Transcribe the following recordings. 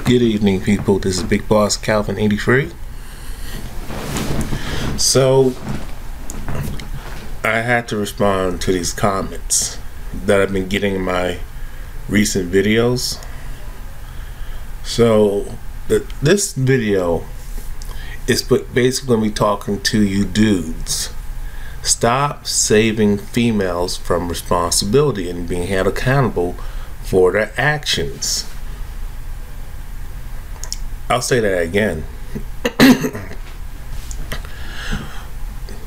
Good evening, people. This is Big Boss Calvin 83. So I had to respond to these comments that I've been getting in my recent videos. So this video is basically going to be talking to you dudes. Stop saving females from responsibility and being held accountable for their actions. I'll say that again.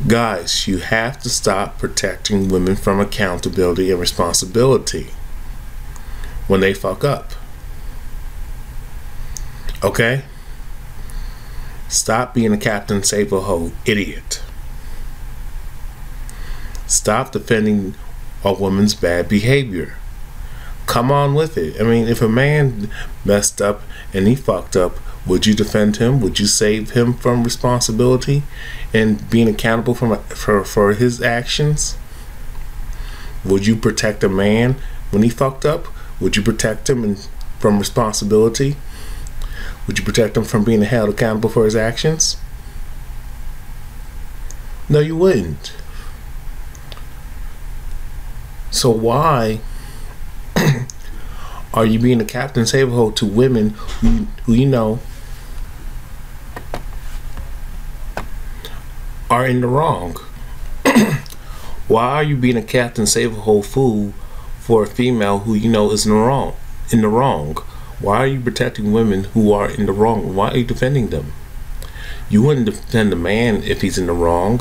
Guys, you have to stop protecting women from accountability and responsibility when they fuck up. Okay? Stop being a Captain Save-A-Ho idiot. Stop defending a woman's bad behavior. Come on with it. I mean, if a man messed up and he fucked up, would you defend him? Would you save him from responsibility and being accountable for his actions? Would you protect a man when he fucked up? Would you protect him from responsibility? Would you protect him from being held accountable for his actions? No, you wouldn't. So why are you being a Captain Save-A-Ho to women who you know are in the wrong? Why are you being a Captain Save-A-Ho fool for a female who you know is in the wrong? Why are you protecting women who are in the wrong? Why are you defending them? You wouldn't defend a man if he's in the wrong.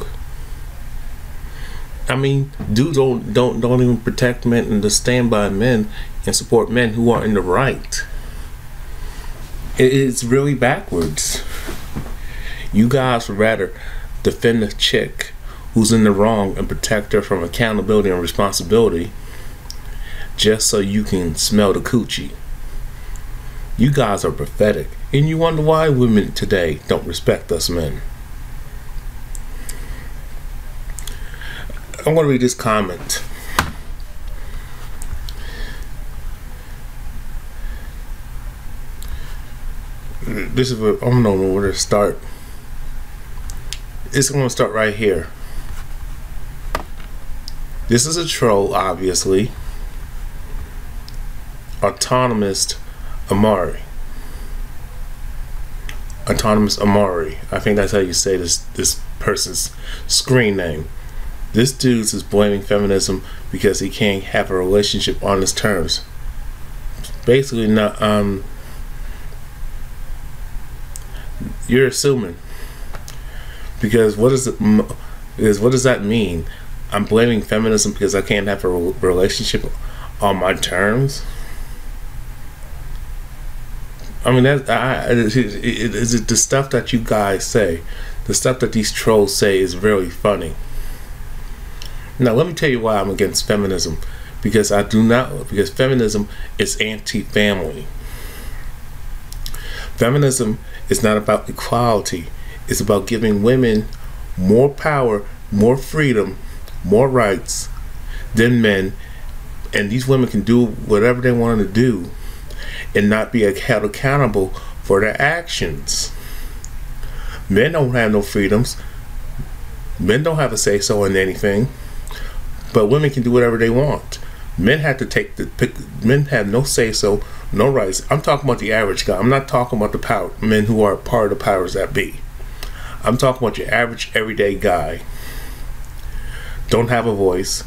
I mean, dudes don't even protect men and to stand by men and support men who are in the right. It's really backwards. You guys would rather defend a chick who's in the wrong and protect her from accountability and responsibility just so you can smell the coochie. You guys are pathetic, and you wonder why women today don't respect us men. I'm going to read this comment. This is I don't know where to start. It's going to start right here. This is a troll, obviously. Autonomous Amari. Autonomous Amari. I think that's how you say this person's screen name. This dude is blaming feminism because he can't have a relationship on his terms. Basically, not. You're assuming, because what does that mean? I'm blaming feminism because I can't have a relationship on my terms. I mean, the stuff that you guys say, the stuff that these trolls say is really funny. Now, let me tell you why I'm against feminism. Because feminism is anti-family. Feminism is not about equality. It's about giving women more power, more freedom, more rights than men. And these women can do whatever they want to do and not be held accountable for their actions. Men don't have no freedoms. Men don't have a say-so in anything. But women can do whatever they want. Men have to take men have no say-so, no rights. I'm talking about the average guy. I'm not talking about the men who are part of the powers that be. I'm talking about your average, everyday guy. Don't have a voice,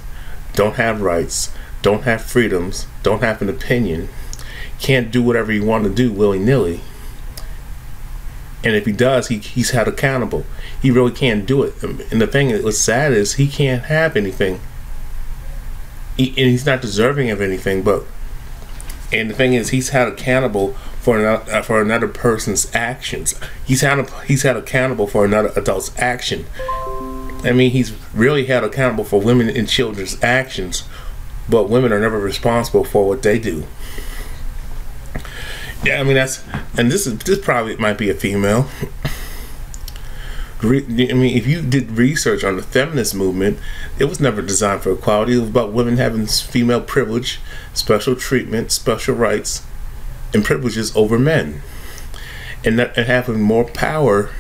don't have rights, don't have freedoms, don't have an opinion, can't do whatever you want to do willy-nilly. And if he does, he's held accountable. He really can't do it. And the thing that's sad is he can't have anything. And he's not deserving of anything, and the thing is, he's held accountable for another person's actions. He's held accountable for another adult's action. I mean, he's really held accountable for women and children's actions, but women are never responsible for what they do. Yeah, I mean this probably might be a female. I mean, if you did research on the feminist movement, it was never designed for equality. It was about women having female privilege, special treatment, special rights, and privileges over men. and having more power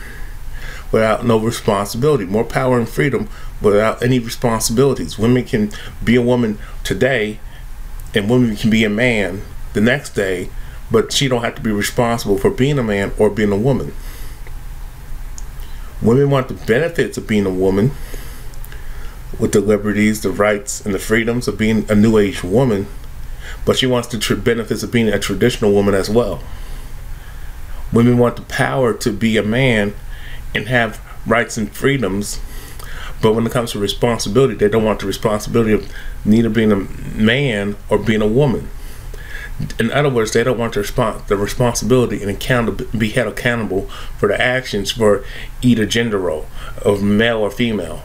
without no responsibility, more power and freedom without any responsibilities. Women can be a woman today, and women can be a man the next day, but she don't have to be responsible for being a man or being a woman. Women want the benefits of being a woman, with the liberties, the rights, and the freedoms of being a new age woman, but she wants the benefits of being a traditional woman as well. Women want the power to be a man and have rights and freedoms, but when it comes to responsibility, they don't want the responsibility of neither being a man or being a woman. In other words, they don't want the responsibility and be held accountable for the actions for either gender role of male or female.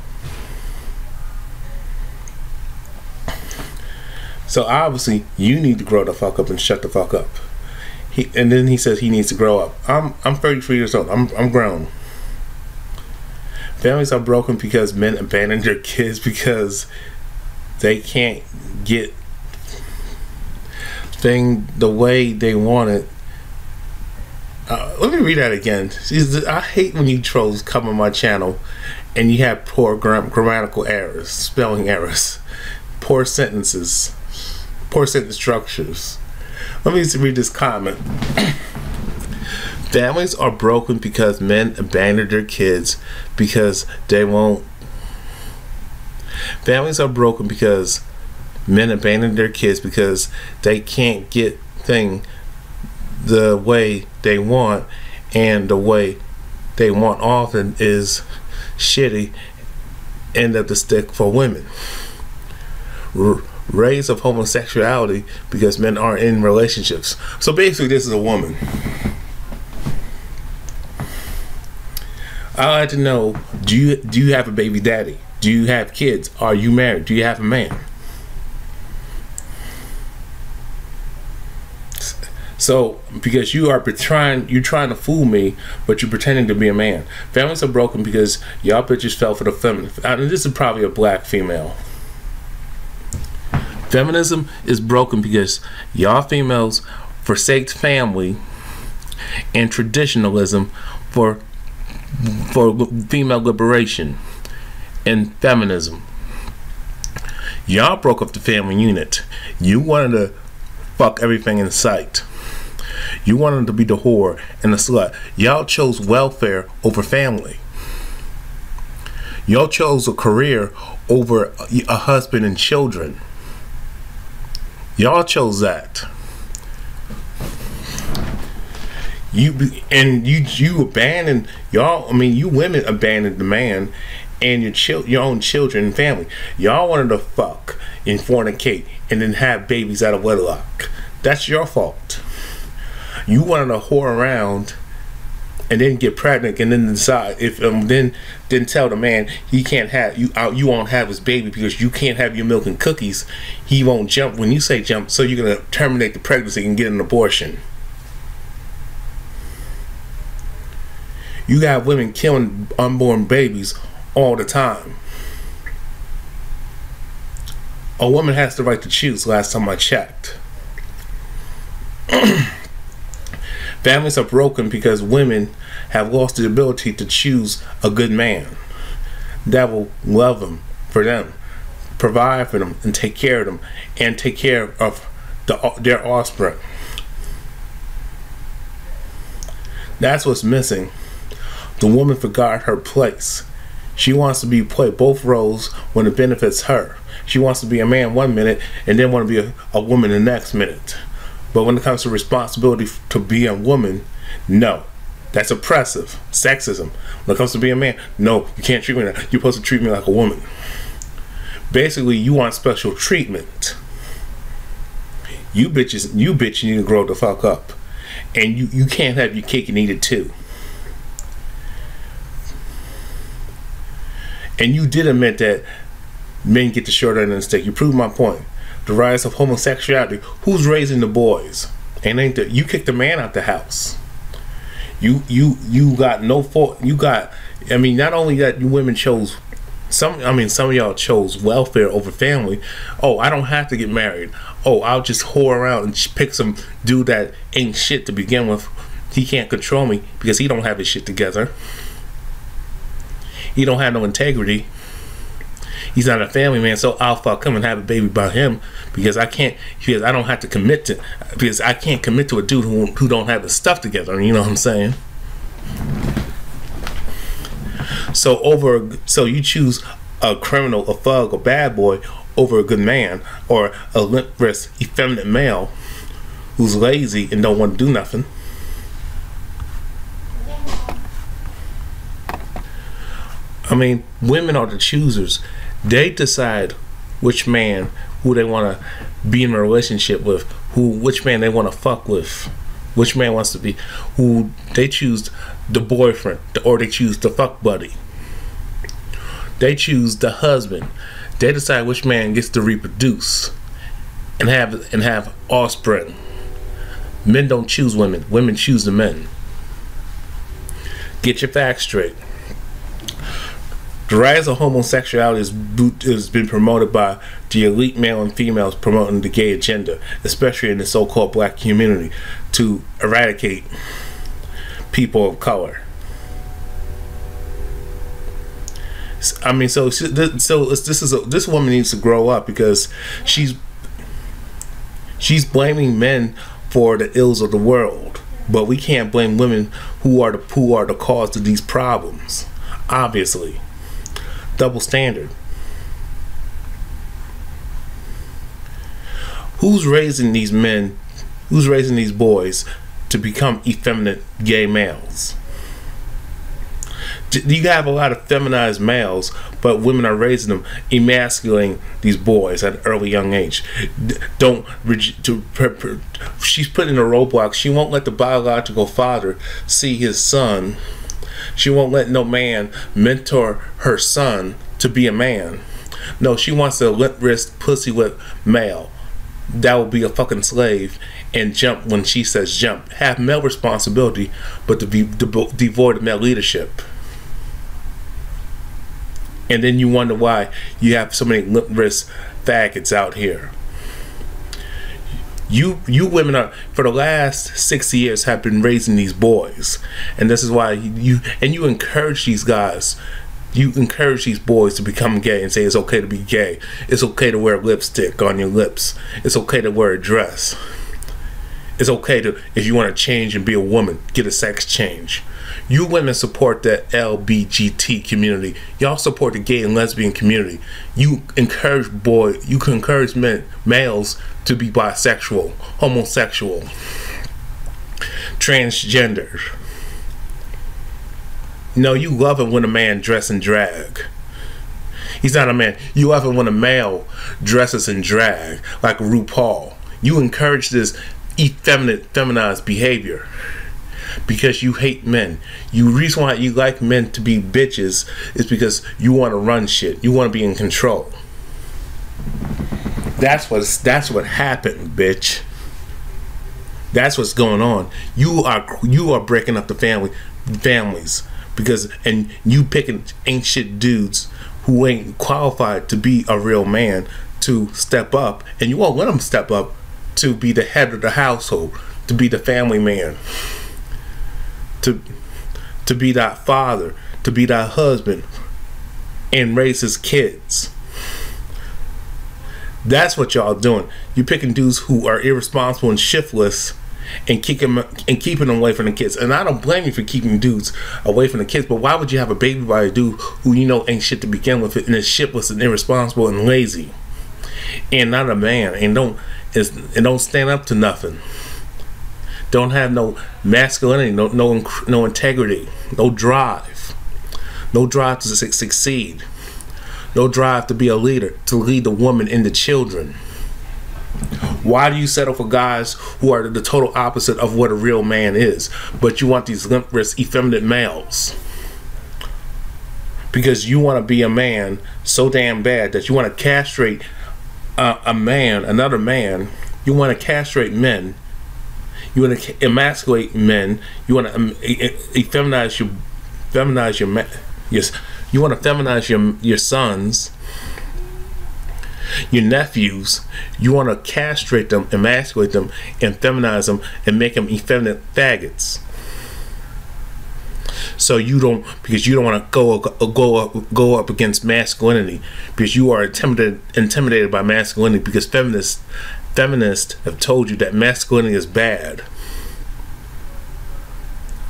So obviously, you need to grow the fuck up and shut the fuck up. And then he says he needs to grow up. I'm 33 years old. I'm grown. Families are broken because men abandon their kids because they can't get thing the way they want it. Let me read that again. I hate when you trolls come on my channel and you have poor grammatical errors, spelling errors, poor sentences, poor sentence structures. Let me just read this comment. Families are broken because men abandon their kids because they won't. Families are broken because men abandon their kids because they can't get things the way they want, and the way they want often is shitty end of the stick for women. Raise of homosexuality because men aren't in relationships. So basically, this is a woman. I'd like to know, do you have a baby daddy? Do you have kids? Are you married? Do you have a man? So, because you're trying to fool me, but you're pretending to be a man. Families are broken because y'all bitches fell for the feminine. And this is probably a black female. Feminism is broken because y'all females forsaked family and traditionalism for female liberation and feminism. Y'all broke up the family unit. You wanted to fuck everything in sight. You wanted to be the whore and the slut. Y'all chose welfare over family. Y'all chose a career over a husband and children. Y'all chose that. You abandoned y'all. I mean, you women abandoned the man and your own children and family. Y'all wanted to fuck and fornicate and then have babies out of wedlock. That's your fault. You wanted to whore around and then get pregnant and then decide if then tell the man he can't have you won't have his baby because you can't have your milk and cookies. He won't jump when you say jump, so you're gonna terminate the pregnancy and get an abortion. You got women killing unborn babies all the time. A woman has the right to choose, last time I checked. Families are broken because women have lost the ability to choose a good man that will love them, for them, provide for them, and take care of them, and take care of their offspring. That's what's missing. The woman forgot her place. She wants to play both roles when it benefits her. She wants to be a man one minute and then want to be a woman the next minute. But when it comes to responsibility to be a woman, no. That's oppressive. Sexism. When it comes to being a man, no, you can't treat me like that. You're supposed to treat me like a woman. Basically, you want special treatment. You bitches need to grow the fuck up. And you can't have your cake and eat it too. And you did admit that men get the short end of the stick. You proved my point. The rise of homosexuality. Who's raising the boys? And ain't you kicked the man out the house? You got no fault. You got. I mean, not only that, you women chose some of y'all chose welfare over family. Oh, I don't have to get married. Oh, I'll just whore around and pick some dude that ain't shit to begin with, He can't control me because he don't have his shit together. He don't have no integrity. He's not a family man, so I'll fuck him and have a baby by him because I can't. Because I don't have to commit to. Because I can't commit to a dude who don't have his stuff together. You know what I'm saying? So you choose a criminal, a thug, a bad boy over a good man, or a limp wrist, effeminate male who's lazy and don't want to do nothing. I mean, women are the choosers. They decide which man who they want to be in a relationship with, which man they want to fuck with, which man wants to be, who they choose the boyfriend, or they choose the fuck buddy. They choose the husband. They decide which man gets to reproduce and have offspring. Men don't choose women. Women choose the men. Get your facts straight. The rise of homosexuality has been promoted by the elite male and females promoting the gay agenda, especially in the so-called black community, to eradicate people of color. I mean, this woman needs to grow up because she's blaming men for the ills of the world, but we can't blame women who are the cause of these problems. Obviously, double standard. Who's raising these men? Who's raising these boys to become effeminate gay males? You have a lot of feminized males, but women are raising them, emasculating these boys at an early young age. She's put in a roadblock. She won't let the biological father see his son. She won't let no man mentor her son to be a man. No, she wants a limp wrist, pussy whip male that will be a fucking slave and jump when she says jump. Have male responsibility, but to be devoid of male leadership. And then you wonder why you have so many limp wrist faggots out here. You women are, for the last 6 years, have been raising these boys, and this is why you encourage these guys. You encourage these boys to become gay and say it's okay to be gay. It's okay to wear lipstick on your lips. It's okay to wear a dress. It's okay to, if you want to change and be a woman, get a sex change. You women support the LBGT community. Y'all support the gay and lesbian community. You encourage males to be bisexual, homosexual, transgender. No, you love it when a man dresses in drag. He's not a man. You love it when a male dresses in drag, like RuPaul. You encourage this effeminate, feminized behavior because you hate men. The reason why you like men to be bitches is because you want to run shit. You want to be in control. That's what happened, bitch. That's what's going on. You are breaking up the families because, and you picking ain't shit dudes who ain't qualified to be a real man to step up, and you won't let them step up to be the head of the household, to be the family man, to be that father, to be that husband, and raise his kids. That's what y'all doing. You picking dudes who are irresponsible and shiftless and keeping them away from the kids. And I don't blame you for keeping dudes away from the kids, but why would you have a baby by a dude who you know ain't shit to begin with, and is shiftless and irresponsible and lazy and not a man, and don't stand up to nothing, don't have no masculinity, no integrity, no drive to succeed, no drive to be a leader, to lead the woman and the children? Why do you settle for guys who are the total opposite of what a real man is, but you want these limp wrist, effeminate males? Because you want to be a man so damn bad that you want to castrate another man. You want to castrate men. You want to emasculate men. You want to feminize your men. Yes, you want to feminize your sons, your nephews. You want to castrate them, emasculate them, and feminize them, and make them effeminate faggots. So you don't, because you don't want to go up against masculinity, because you are intimidated by masculinity, because feminists have told you that masculinity is bad.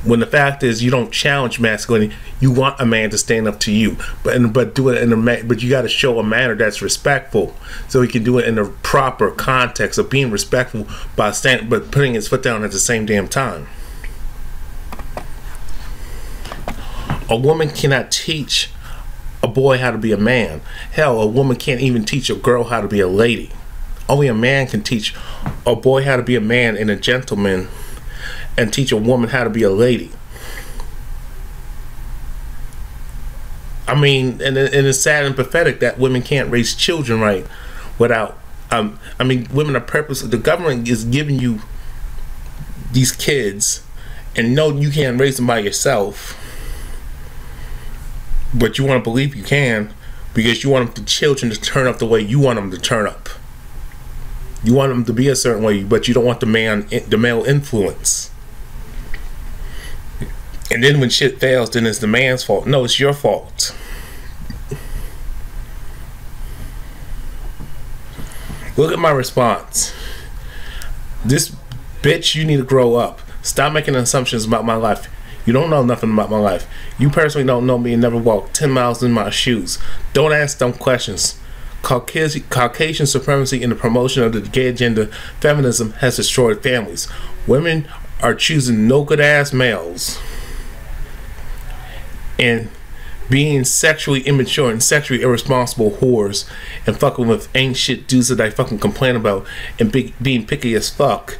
When the fact is, you don't challenge masculinity. You want a man to stand up to you, but do it but you got to show a manner that's respectful, so he can do it in the proper context of being respectful but putting his foot down at the same damn time. A woman cannot teach a boy how to be a man. Hell, a woman can't even teach a girl how to be a lady. Only a man can teach a boy how to be a man and a gentleman, and teach a woman how to be a lady. I mean, and it's sad and pathetic that women can't raise children right without, I mean, women are purpose. The government is giving you these kids, and no, you can't raise them by yourself, but you want to believe you can, because you want the children to turn up the way you want them to turn up. You want them to be a certain way, but you don't want the male influence. And then when shit fails, then it's the man's fault. No, it's your fault. Look at my response. This bitch, you need to grow up. Stop making assumptions about my life. You don't know nothing about my life. You personally don't know me and never walked 10 miles in my shoes. Don't ask dumb questions. Caucasian supremacy and the promotion of the gay agenda, feminism, has destroyed families. Women are choosing no good ass males and being sexually immature and sexually irresponsible whores, and fucking with ain't shit dudes that I fucking complain about, and being picky as fuck,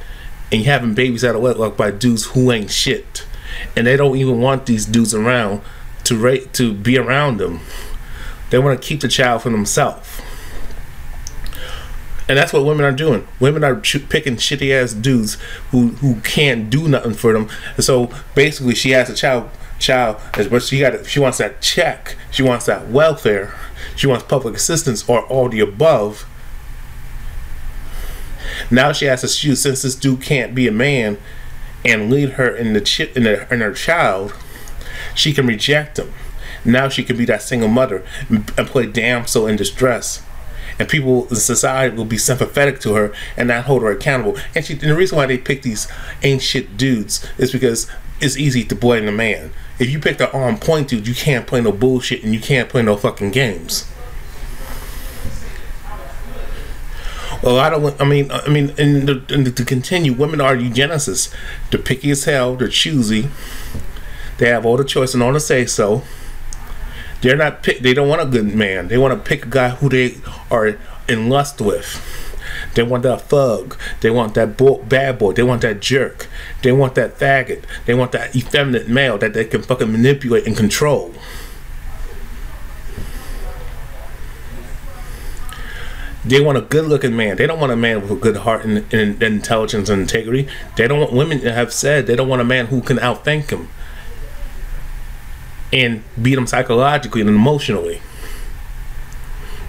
and having babies out of wedlock by dudes who ain't shit, and they don't even want these dudes around to be around them. They want to keep the child for themselves. And that's what women are doing. Women are picking shitty ass dudes who can't do nothing for them. And so basically, she has a child, but she wants that check. She wants that welfare. She wants public assistance or all the above. Now she has to choose, since this dude can't be a man and lead her in her child, she can reject him. Now she can be that single mother and play damsel in distress. And people in society will be sympathetic to her and not hold her accountable. And the reason why they pick these ain't shit dudes is because it's easy to blame the man. If you pick the on point dude, you can't play no bullshit and you can't play no fucking games. Well, and to continue, women are eugenicists. They're picky as hell. They're choosy. They have all the choice and all the say so. They don't want a good man. They want to pick a guy who they are in lust with. They want that thug. They want that bad boy. They want that jerk. They want that faggot. They want that effeminate male that they can fucking manipulate and control. They want a good-looking man. They don't want a man with a good heart and intelligence and integrity. They don't want, women have said, they don't want a man who can outthink them and beat them psychologically and emotionally.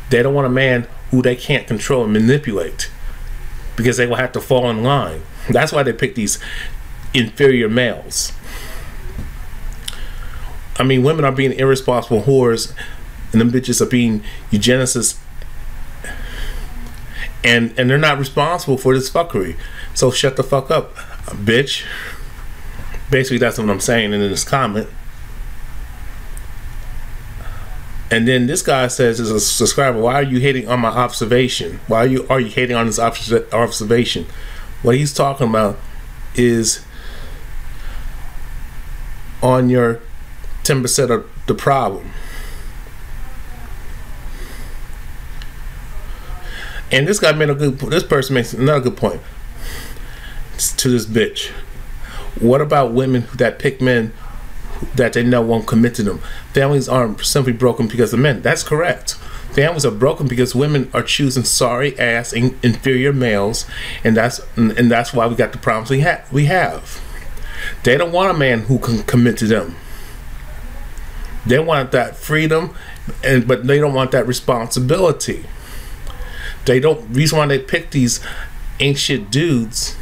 They don't want a man who they can't control and manipulate, because they will have to fall in line. That's why they pick these inferior males. I mean, women are being irresponsible whores, and them bitches are being eugenicists, and they're not responsible for this fuckery. So shut the fuck up, bitch. Basically, that's what I'm saying in this comment. And then this guy says, as a subscriber, why are you hating on my observation? Why are you hating on this observation? What he's talking about is on your 10% of the problem. And this guy this person makes another good point to this bitch. What about women that pick men that they know won't commit to them? Families aren't simply broken because of men. That's correct. Families are broken because women are choosing sorry ass inferior males, and that's why we got the problems we have. They don't want a man who can commit to them. They want that freedom, but they don't want that responsibility. Reason why they pick these ain't shit dudes,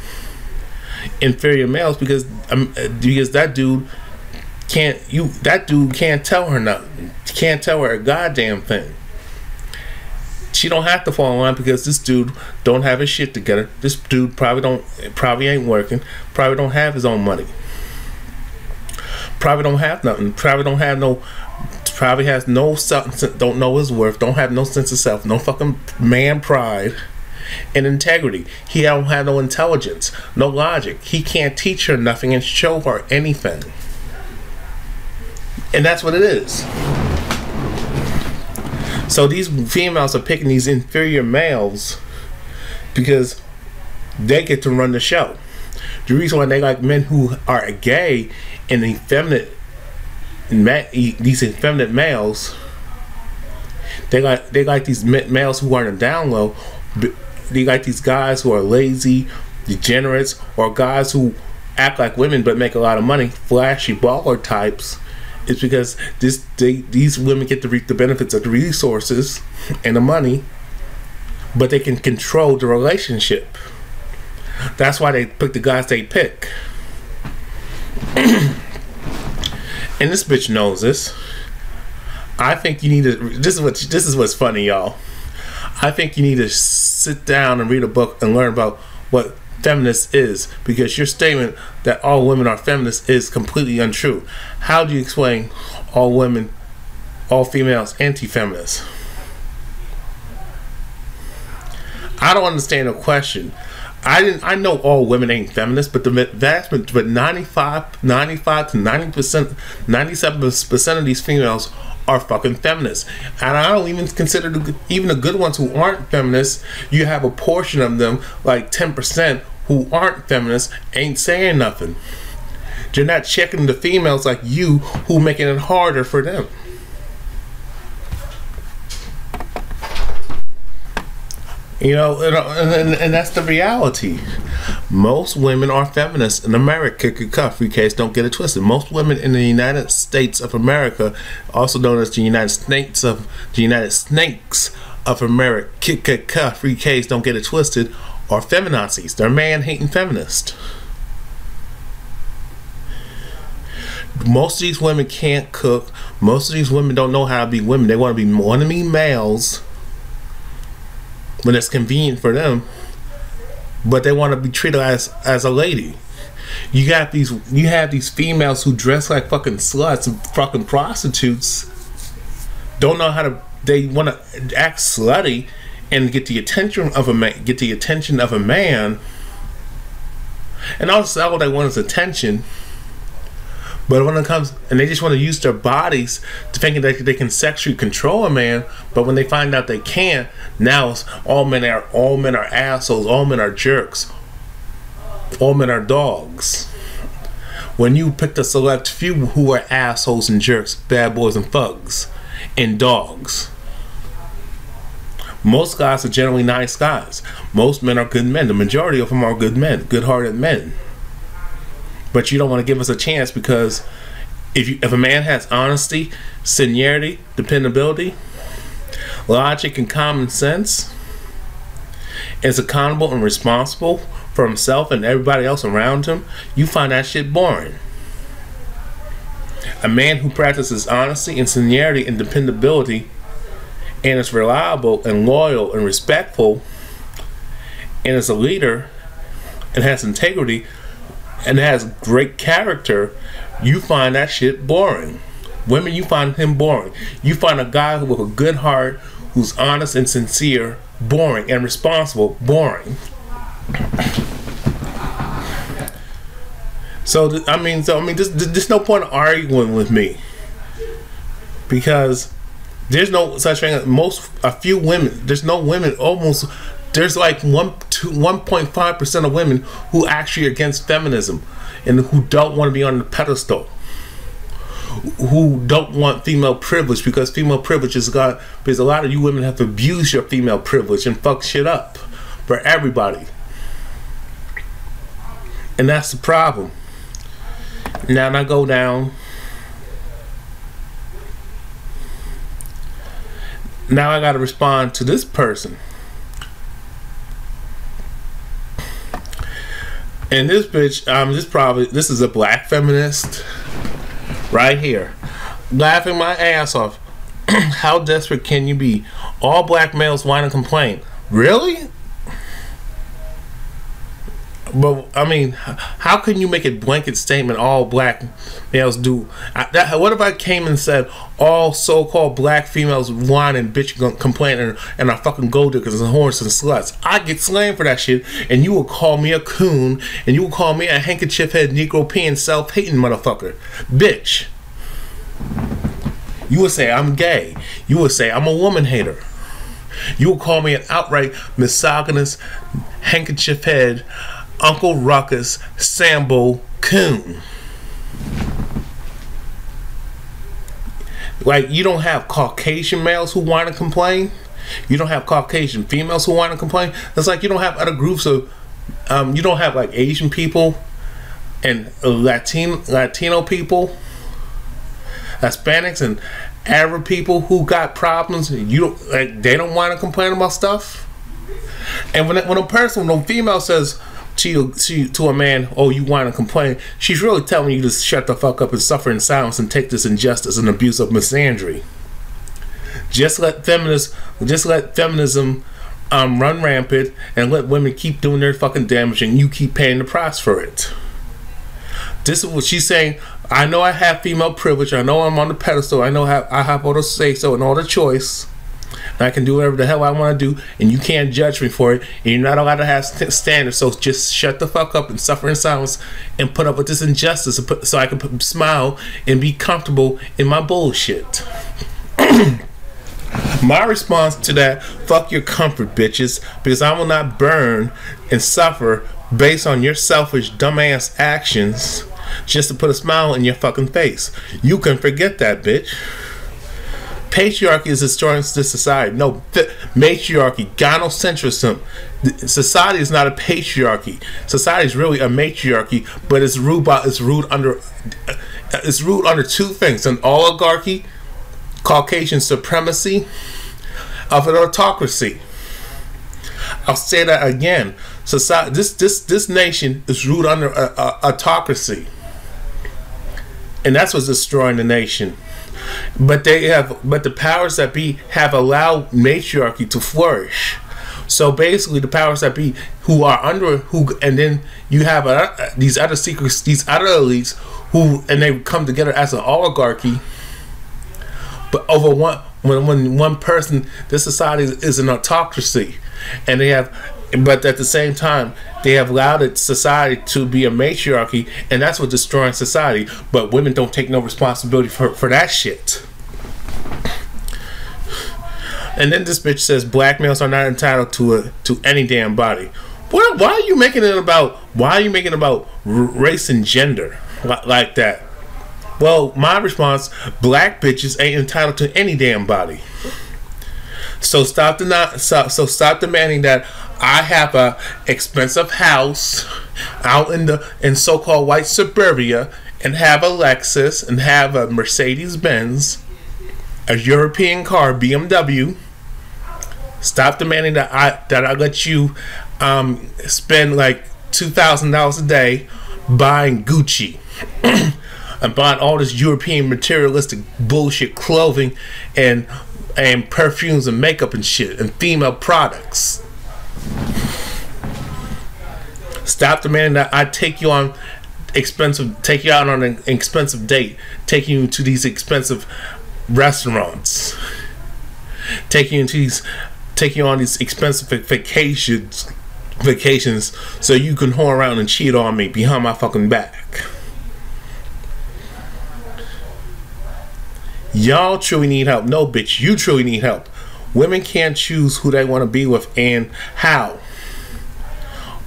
inferior males, because that dude that dude can't tell her nothing. Can't tell her a goddamn thing. She don't have to fall in line because this dude don't have his shit together. This dude probably ain't working. Probably don't have his own money. Probably don't have nothing. Probably has no self, don't know his worth, don't have no sense of self, no fucking man pride and integrity. He don't have no intelligence, no logic. He can't teach her nothing and show her anything. And that's what it is. So these females are picking these inferior males because they get to run the show. The reason why they like men who are gay and effeminate, these effeminate males, they like these males who are in the down low. They like these guys who are lazy, degenerates, or guys who act like women but make a lot of money, flashy baller types. It's because these women get to reap the benefits of the resources and the money, but they can control the relationship. That's why they pick the guys they pick. And this bitch knows this. I think you need to. This is what's funny, y'all. I think you need to sit down and read a book and learn about what feminist is, because your statement that all women are feminists is completely untrue. How do you explain all women, all females, anti-feminists? I don't understand the question. I know all women ain't feminists, but the vast, but 95 to 90%, 97% of these females are fucking feminists. And I don't even consider even the good ones who aren't feminists. You have a portion of them, like 10%, who aren't feminists, ain't saying nothing. They're not checking the females like you who making it harder for them. You know, and that's the reality. Most women are feminists in America. Free case, don't get it twisted. Most women in the United States of America, also known as the United Snakes of America, free case, don't get it twisted, are feminazis. They're man-hating feminists. Most of these women can't cook. Most of these women don't know how to be women. They want to be males when it's convenient for them, but they want to be treated as a lady. You have these females who dress like fucking sluts and fucking prostitutes. Don't know how to. They want to act slutty and get the attention of a man. And also all they want is attention. But when it comes, and they just want to use their bodies to thinking that they can sexually control a man, but when they find out they can't, now it's all men are assholes, all men are jerks, all men are dogs. When you pick the select few who are assholes and jerks, bad boys and thugs, and dogs. Most guys are generally nice guys. Most men are good men. The majority of them are good men, good-hearted men. But you don't want to give us a chance because if a man has honesty, seniority, dependability, logic, and common sense, is accountable and responsible for himself and everybody else around him, you find that shit boring. A man who practices honesty and seniority and dependability and is reliable and loyal and respectful and is a leader and has integrity and has great character, you find that shit boring. Women, you find him boring. You find a guy with a good heart who's honest and sincere boring, and responsible boring. So there's no point arguing with me, because there's no such thing. There's like 1.5% of women who actually are against feminism and who don't want to be on the pedestal, who don't want female privilege, because female privilege is God. Because a lot of you women have abused your female privilege and fucked shit up for everybody, and that's the problem. Now I go down. Now I got to respond to this person. And this bitch, this is a black feminist, right here, laughing my ass off. How desperate can you be? All black males whine and complain. Really? But I mean, how can you make a blanket statement? All black males do. What if I came and said all so-called black females whine and bitch and complain and are fucking gold diggers and whores and sluts? I get slammed for that shit, and you will call me a coon, and you will call me a handkerchief head, Negro peeing, self-hating motherfucker, bitch. You would say I'm gay. You would say I'm a woman hater. You would call me an outright misogynist, handkerchief head, Uncle Ruckus, Sambo, coon. Like, you don't have Caucasian males who want to complain. You don't have Caucasian females who want to complain. It's like you don't have other groups of, you don't have like Asian people and Latino people, Hispanics and Arab people who got problems. You don't, like, they don't want to complain about stuff. And when a female says to a man, oh, you want to complain, she's really telling you to shut the fuck up and suffer in silence and take this injustice and abuse of misandry. Just let feminism run rampant and let women keep doing their fucking damage, and you keep paying the price for it. This is what she's saying. I know I have female privilege. I know I'm on the pedestal. I know I have all the say so and all the choice. And I can do whatever the hell I want to do, and you can't judge me for it. And you're not allowed to have standards. So just shut the fuck up and suffer in silence and put up with this injustice so I can smile and be comfortable in my bullshit. My response to that, fuck your comfort, bitches, because I will not burn and suffer based on your selfish, dumbass actions just to put a smile in your fucking face. You can forget that, bitch. Patriarchy is destroying this society. No, matriarchy, gynocentrism. Society is not a patriarchy. Society is really a matriarchy, but it's ruled under two things: an oligarchy, Caucasian supremacy, of an autocracy. I'll say that again. Society, this nation is ruled under a autocracy, and that's what's destroying the nation. But the powers that be have allowed matriarchy to flourish. So basically, the powers that be and then you have these other secrets, these other elites and they come together as an oligarchy. But over when one person, this society is an autocracy, and but at the same time, they have allowed society to be a matriarchy, and that's what's destroying society. But women don't take no responsibility for that shit. And then this bitch says black males are not entitled to any damn body. Why are you making it about race and gender like that? Well, my response: black bitches ain't entitled to any damn body. So stop demanding that I have a expensive house out in so-called white suburbia and have a Lexus and have a Mercedes-Benz, a European car, BMW. Stop demanding that I let you spend like $2,000 a day buying Gucci and buying all this European materialistic bullshit clothing and perfumes and makeup and shit and female products. Stop demanding that I take you out on an expensive date, taking you to these expensive restaurants, taking you on these expensive vacations so you can whore around and cheat on me behind my fucking back. Y'all truly need help. No, bitch, you truly need help. Women can't choose who they want to be with and how.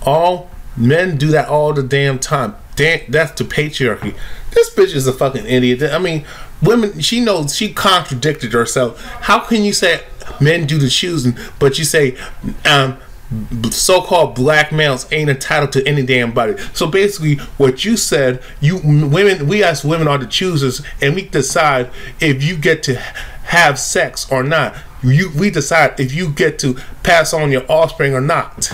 All men do that all the damn time. That's the patriarchy. This bitch is a fucking idiot. I mean, women, she knows, she contradicted herself. How can you say men do the choosing, but you say so-called black males ain't entitled to any damn body? So basically what you said, we as women are the choosers, and we decide if you get to have sex or not. We decide if you get to pass on your offspring or not.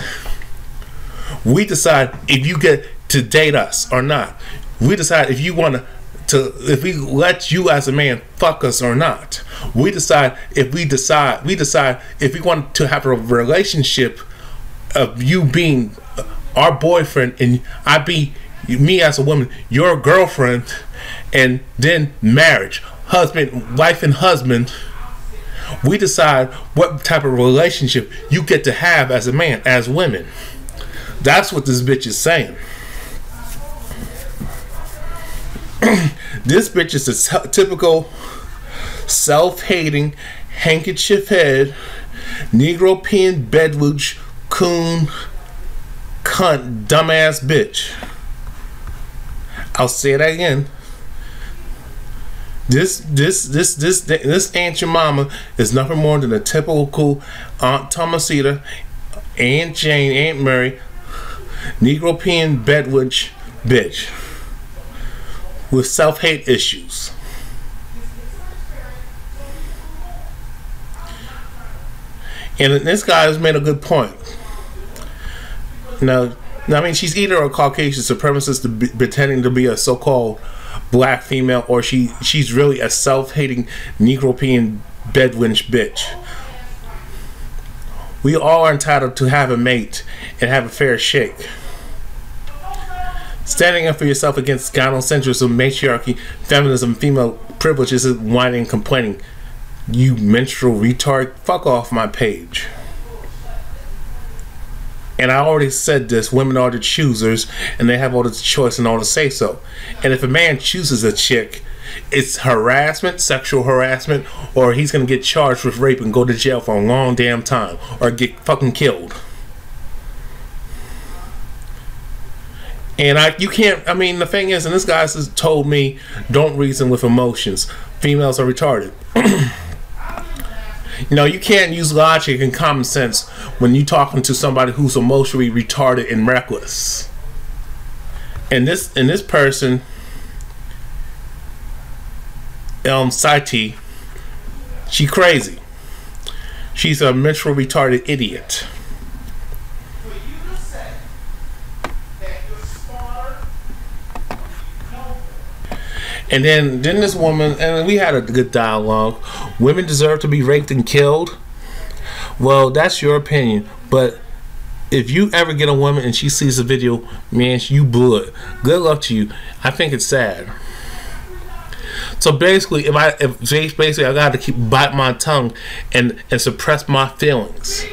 We decide if you get to date us or not. We decide if you want if we let you as a man fuck us or not. We decide if we want to have a relationship of you being our boyfriend and I be me as a woman, your girlfriend, and then marriage, husband, wife and husband. We decide what type of relationship you get to have as a man, as women. That's what this bitch is saying. This bitch is a typical self-hating, handkerchief head, Negro peeing bedwooch, coon, cunt, dumbass bitch. I'll say that again. This Aunt Your Mama is nothing more than a typical Aunt Thomasita, Aunt Jane, Aunt Mary, Negro peeing bedwooch bitch with self-hate issues. And this guy has made a good point. Now, I mean, she's either a Caucasian supremacist pretending to be a so-called black female, or she's really a self-hating Negro-peeing bedwench bitch. We all are entitled to have a mate and have a fair shake. Standing up for yourself against gynocentrism, matriarchy, feminism, female privilege isn't whining and complaining. You menstrual retard, fuck off my page. And I already said this, women are the choosers and they have all the choice and all the say so. And if a man chooses a chick, it's harassment, sexual harassment, or he's gonna get charged with rape and go to jail for a long damn time, or get fucking killed. And I mean, the thing is, and this guy has told me, don't reason with emotions. Females are retarded. You know, you can't use logic and common sense when you're talking to somebody who's emotionally retarded and reckless. And this person, Saiti, she crazy. She's a mentally retarded idiot. And then this woman, and we had a good dialogue. Women deserve to be raped and killed. Well, that's your opinion. But if you ever get a woman and she sees the video, man, you blew it. Good luck to you. I think it's sad. So basically, basically I got to keep bite my tongue and suppress my feelings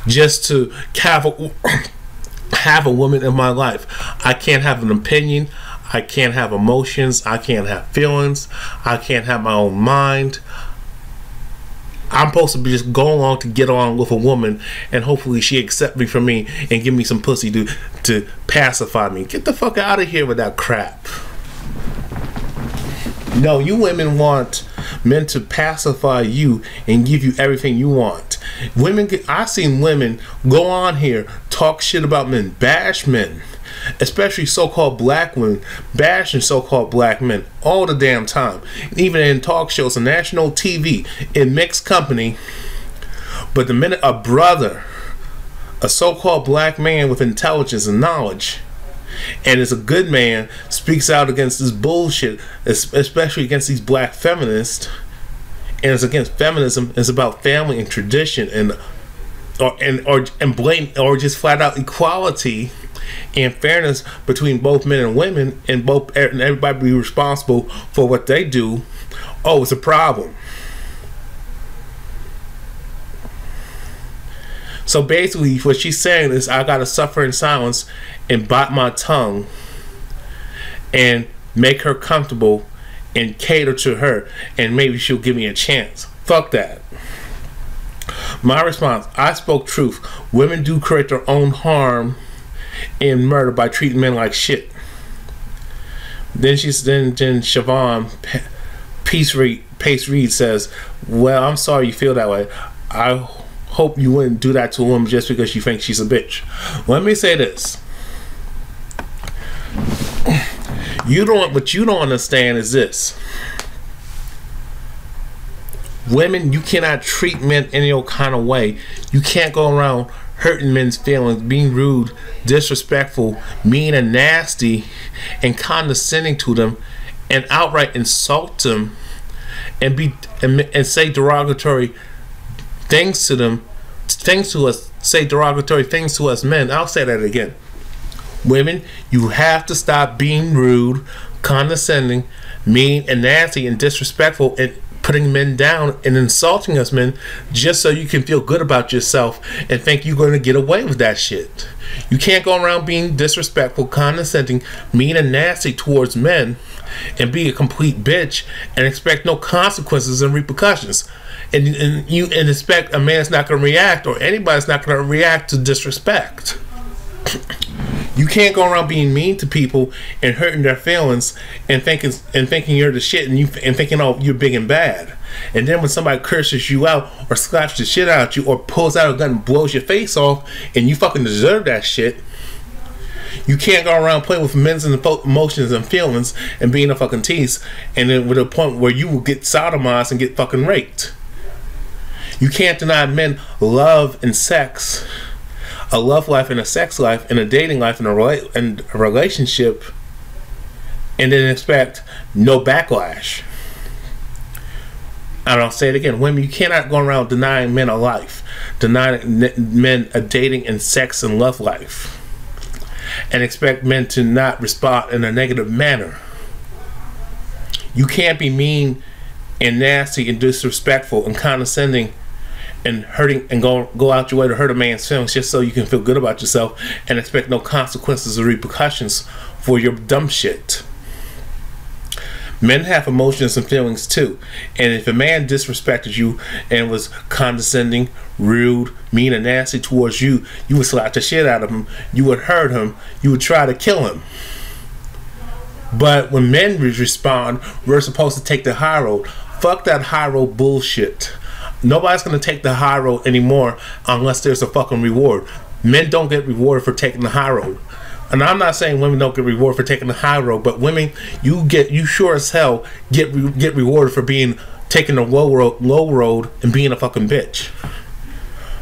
just to have a woman in my life. I can't have an opinion. I can't have emotions. I can't have feelings. I can't have my own mind. I'm supposed to be just go along to get along with a woman, and hopefully she accept me for me and give me some pussy to pacify me. Get the fuck out of here with that crap. No, you women want men to pacify you and give you everything you want. I've seen women go on here, talk shit about men, bash men. Especially so-called black women bashing so-called black men all the damn time, even in talk shows on national TV in mixed company. But the minute a brother, a so-called black man with intelligence and knowledge, and is a good man, speaks out against this bullshit, especially against these black feminists, and it's against feminism, it's about family and tradition and blatant or just flat out equality and fairness between both men and women, and everybody be responsible for what they do. Oh, it's a problem. So basically what she's saying is, I gotta suffer in silence and bite my tongue and make her comfortable and cater to her, and maybe she'll give me a chance. Fuck that. My response: I spoke truth. Women do create their own harm and murder by treating men like shit. Then Siobhan Pace Reed says, well, I'm sorry you feel that way. I hope you wouldn't do that to a woman just because you think she's a bitch. Let me say this. What you don't understand is this. Women, you cannot treat men any old kind of way. You can't go around hurting men's feelings, being rude, disrespectful, mean and nasty, and condescending to them, and outright insult them, and say derogatory things to them, things to us, say derogatory things to us men. I'll say that again. Women, you have to stop being rude, condescending, mean and nasty and disrespectful, and putting men down and insulting us men just so you can feel good about yourself and think you're going to get away with that shit. You can't go around being disrespectful, condescending, mean and nasty towards men and be a complete bitch and expect no consequences and repercussions. And expect a man's not going to react, or anybody's not going to react to disrespect. You can't go around being mean to people and hurting their feelings and thinking you're the shit and thinking, oh, you're big and bad. And then when somebody curses you out or slaps the shit out of you or pulls out a gun and blows your face off and you fucking deserve that shit, you can't go around playing with men's emotions and feelings and being a fucking tease, and then with a point where you will get sodomized and get fucking raped. You can't deny men love and sex, a love life and a sex life and a dating life and a relationship, and then expect no backlash. And I'll say it again, women, you cannot go around denying men a life, denying men a dating and sex and love life, and expect men to not respond in a negative manner. You can't be mean and nasty and disrespectful and condescending and hurting and go out your way to hurt a man's feelings just so you can feel good about yourself and expect no consequences or repercussions for your dumb shit. Men have emotions and feelings too, and if a man disrespected you and was condescending, rude, mean and nasty towards you, you would slap the shit out of him, you would hurt him, you would try to kill him. But when men respond, we're supposed to take the high road. Fuck that high road bullshit. Nobody's going to take the high road anymore unless there's a fucking reward. Men don't get rewarded for taking the high road. And I'm not saying women don't get rewarded for taking the high road, but women, you sure as hell get rewarded for taking the low road and being a fucking bitch.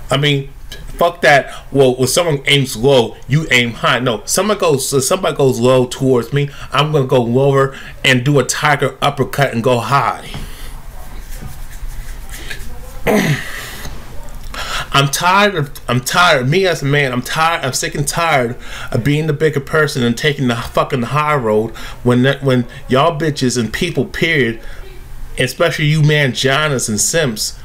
I mean, fuck that. Well, when someone aims low, you aim high. No, somebody goes low towards me, I'm going to go lower and do a tiger uppercut and go high. I'm tired. Me as a man, I'm sick and tired of being the bigger person and taking the fucking high road when y'all bitches and people, period, especially you mangianas and simps,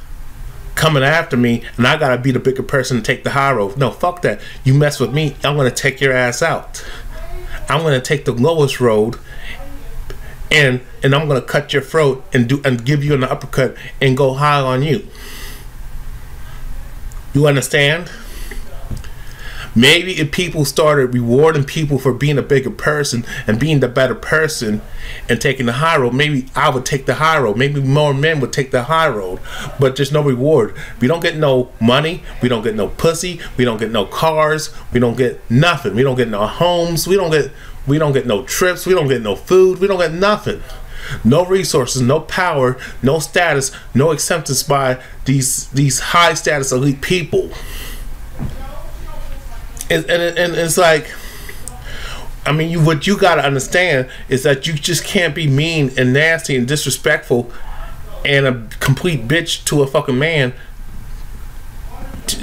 coming after me, and I gotta be the bigger person and take the high road. No, fuck that. You mess with me, I'm gonna take your ass out. I'm gonna take the lowest road, and I'm gonna cut your throat and give you an uppercut and go high on you. You understand? Maybe if people started rewarding people for being a bigger person and being the better person and taking the high road, maybe I would take the high road. Maybe more men would take the high road. But there's no reward. We don't get no money. We don't get no pussy. We don't get no cars. We don't get nothing. We don't get no homes. We don't get no trips. We don't get no food. We don't get nothing. No resources, no power, no status, no acceptance by these high status elite people. And it's like, I mean, what you gotta understand is that you just can't be mean and nasty and disrespectful and a complete bitch to a fucking man.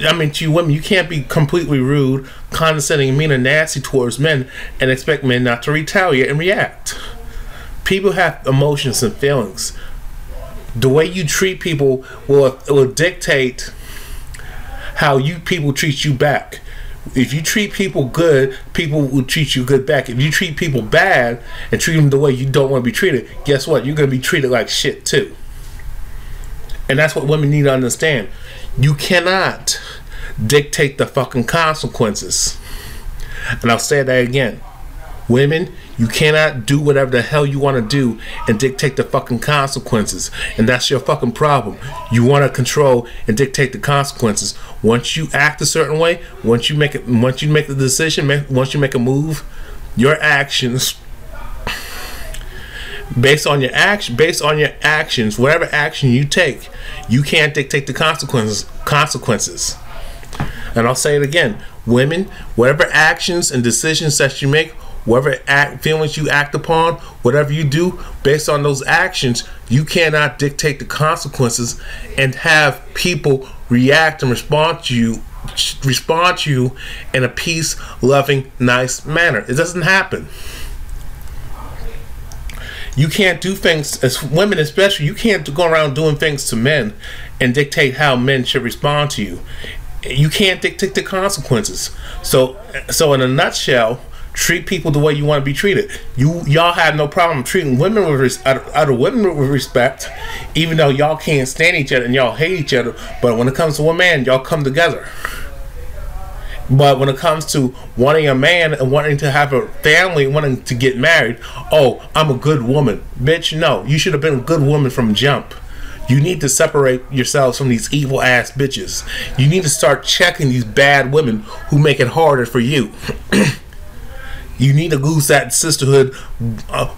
I mean, to you women, you can't be completely rude, condescending, mean and nasty towards men and expect men not to retaliate and react. People have emotions and feelings. The way you treat people will dictate how people treat you back. If you treat people good, people will treat you good back. If you treat people bad and treat them the way you don't want to be treated, guess what? You're going to be treated like shit too. And that's what women need to understand. You cannot dictate the fucking consequences. And I'll say that again. Women, you cannot do whatever the hell you want to do and dictate the fucking consequences. And that's your fucking problem. You want to control and dictate the consequences. Once you act a certain way, once you make the decision, once you make a move, your actions, based on your actions, whatever action you take, you can't dictate the consequences. And I'll say it again, women, whatever actions and decisions that you make, whatever feelings you act upon, whatever you do based on those actions, you cannot dictate the consequences and have people react and respond to you in a peace, loving, nice manner. It doesn't happen. You can't do things, as women especially, you can't go around doing things to men and dictate how men should respond to you. You can't dictate the consequences. So in a nutshell, treat people the way you want to be treated. Y'all have no problem treating women with other women with respect, even though y'all can't stand each other and y'all hate each other. But when it comes to a man, y'all come together. But when it comes to wanting a man and wanting to have a family, wanting to get married, oh, I'm a good woman. Bitch, no. You should have been a good woman from jump. You need to separate yourselves from these evil ass bitches. You need to start checking these bad women who make it harder for you. You need to lose that sisterhood.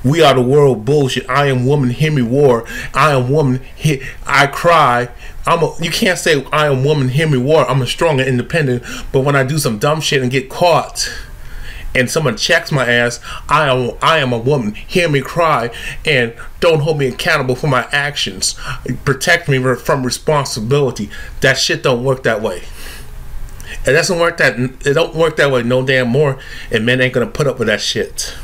We are the world bullshit. I am woman, hear me war. I am woman, I cry. You can't say I am woman, hear me war. I'm a strong and independent. But when I do some dumb shit and get caught, and someone checks my ass, I am a woman, hear me cry, and don't hold me accountable for my actions. Protect me from responsibility. That shit don't work that way. It doesn't work that. It don't work that way no damn more, and men ain't gonna put up with that shit.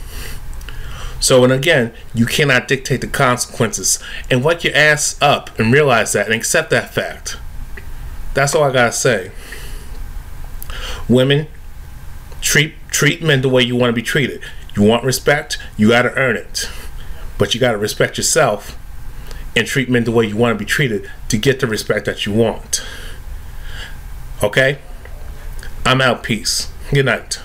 So, and again, you cannot dictate the consequences. And wake your ass up and realize that and accept that fact. That's all I gotta say. Women, treat men the way you want to be treated. You want respect, you gotta earn it. But you gotta respect yourself and treat men the way you want to be treated to get the respect that you want. Okay? I'm out. Peace. Good night.